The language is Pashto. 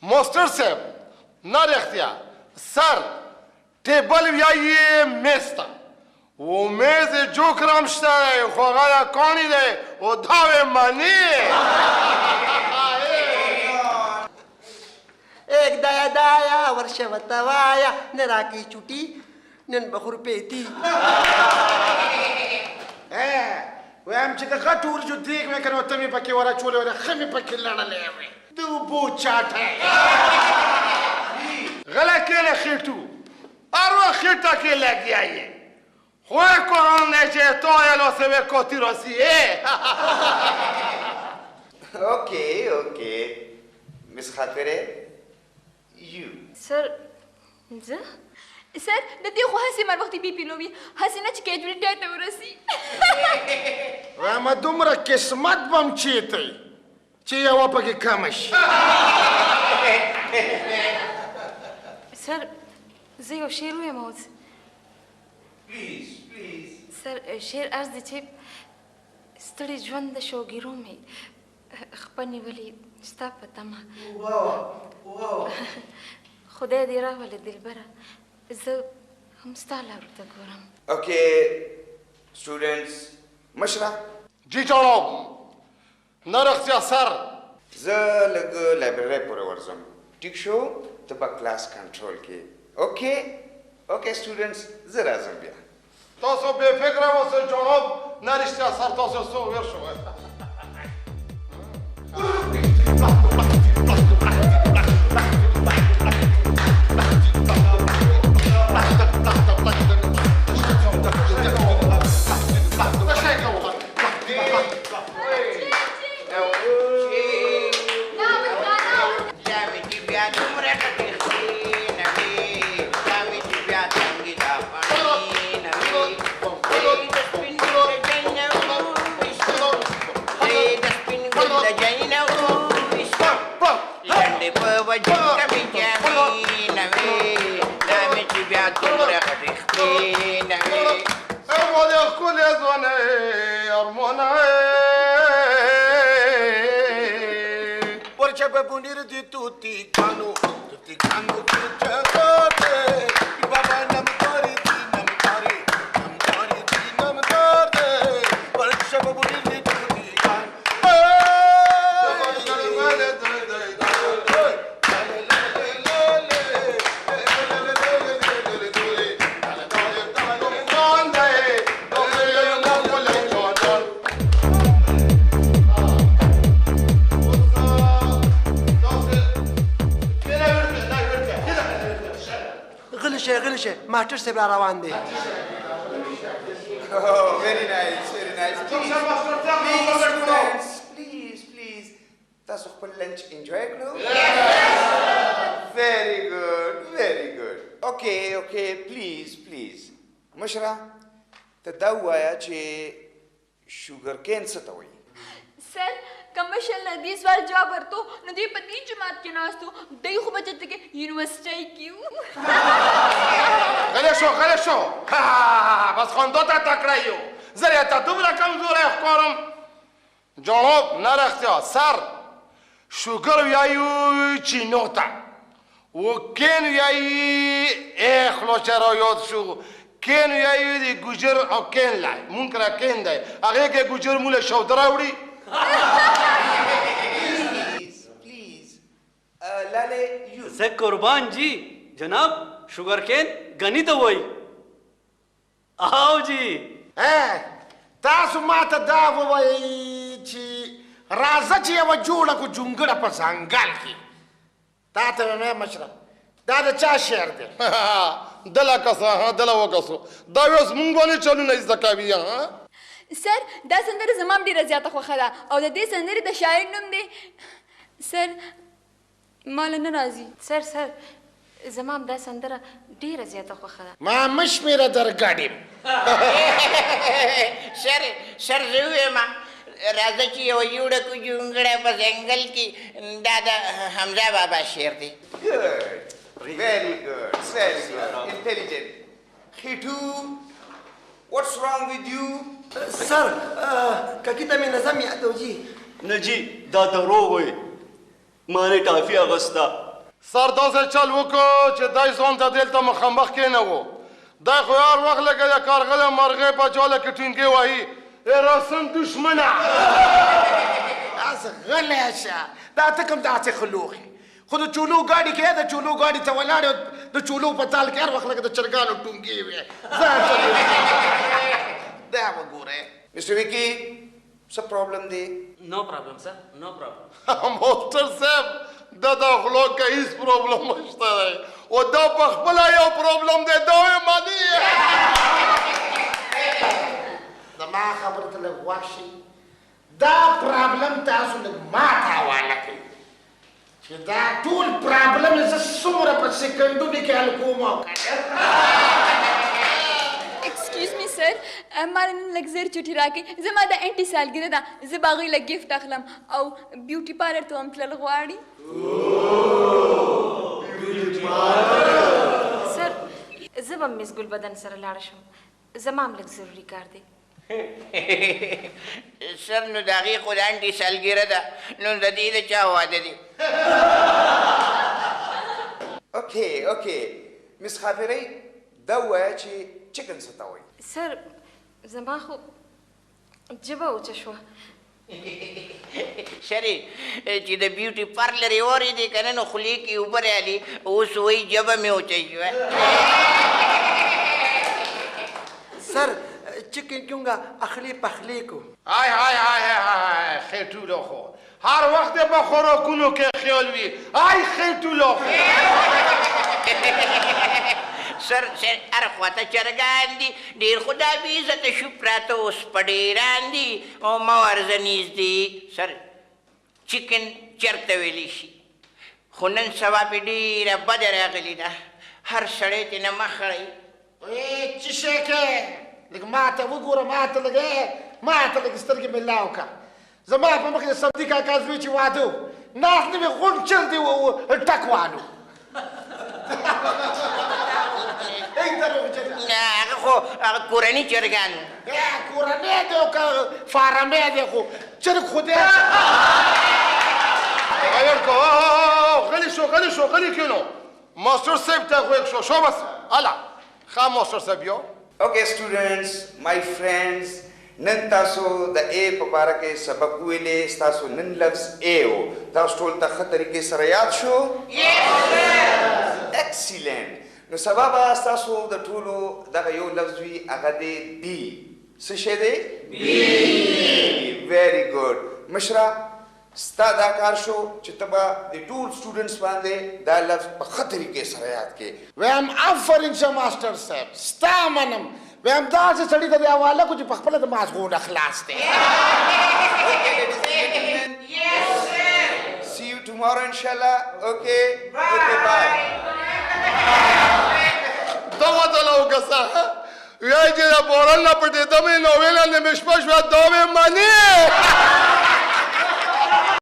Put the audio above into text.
ماستر صاحب نارختیا سر ټیبل ویایي میز ته و میز جوکر هم شته دی خو هغه کاڼي دی و دا وې مني ایک دایا دایا ورشه ورته وایه نه راکوي چوټي نن به خورپېتي وایم چې د غټو ورجو دیګ مې که نو ته مې پکې وراچولې وې ښه مې پکې لړلې وې د اوبو چاټی غلی کېنه خېټو هر وخت خېټه کې لګیا یې خوی کنم نشه تو الو se ve coti rosie اوكي مس خاطره you سر زه سر د دې خو هسې مر وختي بي پي نو وي هسې نه چې کیجوالټي ته ورسي وایم دومره قسمت بم چیتی چې یوه پکې کمه شي سر زه یو شعر ویم اوس please سر شعر عرض دی چې ستړي ژوند د شوګیرو مې خپه نیولې ستا په تمه خدای دې راولې دلبره زه هم ستا لارو ته ګورم اوكي students مشره جی جناب نرختیا سر زه لږ لایبرري پورې ورځم ټیک شو ته به کلاس کنټرول کې اوکې students زه راځم بیا تاسو بې فکره اوسئ جناب نرښتیا سر تاسو څو ویر شوی ماستر صاحب را روان دی very nice please تاسو خپل لنچ انجوای کړو very good okay please مشره ته دا ووایه چې شوګر کین څه ته وایي سر کمشل نه دې سوال جواب ورته نو دې په دې جماعت کې ناستو دوی خو بچت کې یونیورسيټي کیو غلی شو بس خواندو ته تکړه یو زه ته دومره کمزوری ښکارم جناب نرختیا سر شوګر ویایو چینو ته و کین ویایي اخلو چرا یاد شو کین ویایو دی گوجر او کین لای مون کرا کین دی هغې کې گوجر موله شودره وړي please لاله یو زه قربان جی جناب شوگر کین غنی ته وای آو جی تاسو ماته دا ووایئ چې راځه چې یوه جوړه کړو جونګړه په ځنګل کې تا ته مې مشره دا د چا شعر دی دله کسه دله وکسو دا اوس مونږ باندې چلونه زده کوي سر دا سندره زما ډیره زیاته خوښه ده او د دې سندرې د شاعر نوم دی سر مال نه راځي سر زما دا سندره ډیره زیاته خوښه ده ما مشمېره درګاډیم سر زه ووایم راځه چې یوه جوړه کړو جونګړه په ځنګل کې دا د حمزه بابا شعر دی very good intelligent خېټو what's wrong with you سر ککی ته مې نظم یادو جی نه جی دا دروغ وای ما نه ټافي اغستا سر داسې چل وکړو چې دای ځان ته دلته مخامخ کېنوو دای خو هر وخت لکه د کارغله مرغۍ په جاله کې ټینګې وهي راسن دشمنه از غلی شه دا ته کوم داسې خلوخ خو د چولو ګاډي کې د چولو ګاډي ته ولاړ د چولو په تال کې هر وخت لکه د چرګانو ټونګې وې ځان دا وګوره Mr. Vicky, څه پرابلم دی؟ نو پرابلم سر نو پرابلم ماستر صاحب دا د اخلاق کې هیڅ پرابلم نشته دی او دا په خپله یو پرابلم دی دا یې مني زما خبرې ته لږ غوږ شي دا پرابلم تاسو لږ ما ته حواله کوي چې دا ټول پرابلم یې زه څومره په سکندونو کې حل کوم او ایکسکیوز می سر ما نن لږ زر چټي راکړئ زما د انټي سالګره ده زه به هغوی له ګفټ اخلم او بیوټي پارلر ته هم تلل غواړي سر زه به مس ګل بدن سره لاړه شم زما هم لږ ضروري کار دی سر نو د هغې خو د انټي سالګره ده نو د دې د چا واده دی اوکې مس خاپیرۍ دا ووایه چې چکن څه ته وایي سر زما خو ژبه وچه شوه سرې چې د بیوټي پارلر یې اورېدې که نه نو خولې کې اوبه رالي اوس وایي ژبه مې وچه شوه سر چکن کیوں گا اخلی پخلی کو های خیټولو خو هر وخت یې په خوراکونو کې خیال وي خیټولو خو سر هر خواته چرګان دي ډېر خو دا بې عزته شو پراته اوس په ډېران دي او مه ورځه نږدې سر چکن چرته ویلی شي خو نن سبا پې ډېره بده راغلې ده هر سړی ترې نه مخ اړوي څه شی کوې لږ ما ته وګوره ما ته لږ سترګې مې لاو کړه زما په مخ کې د صدیق کاکا زوی چې واده و ناست نه مې غونډ چل دی ټک والو هغه خو هغه کورني چرګان کورنی دی او که فارمي دی خو چرګ خو دی غلی شو کینو ماستر صاحب ته غوږ شو بس هله ښه ماستر صاحب یو Okay, students, my friends, نن تاسو د A په باره کې سبق ویلې ستاسو نن لفظ A و تاسو ټول ته ښه طریقې سره یاد شو Excellent. نو سبا به ستاسو د ټولو دغه یو لفظ وي هغه دی B. څه شی دی؟ B. Very good. مشره ستا دا کار شو چې ته به د ټول سټوډنټس باندې دا لفظ په ښه طریقې سره یاد کړې ویم آفرین شه ماسټر صاحب ستا منم ویم داسې سړي ته دې حواله کړو چې په خپله د مازغونه خلاص دی See you tomorrow, inshallah. Okay? Okay, bye. دا وته له وکړه وایي چې د باران نه پټېده مې نو ویله نه مې شپه شوه دا مې منې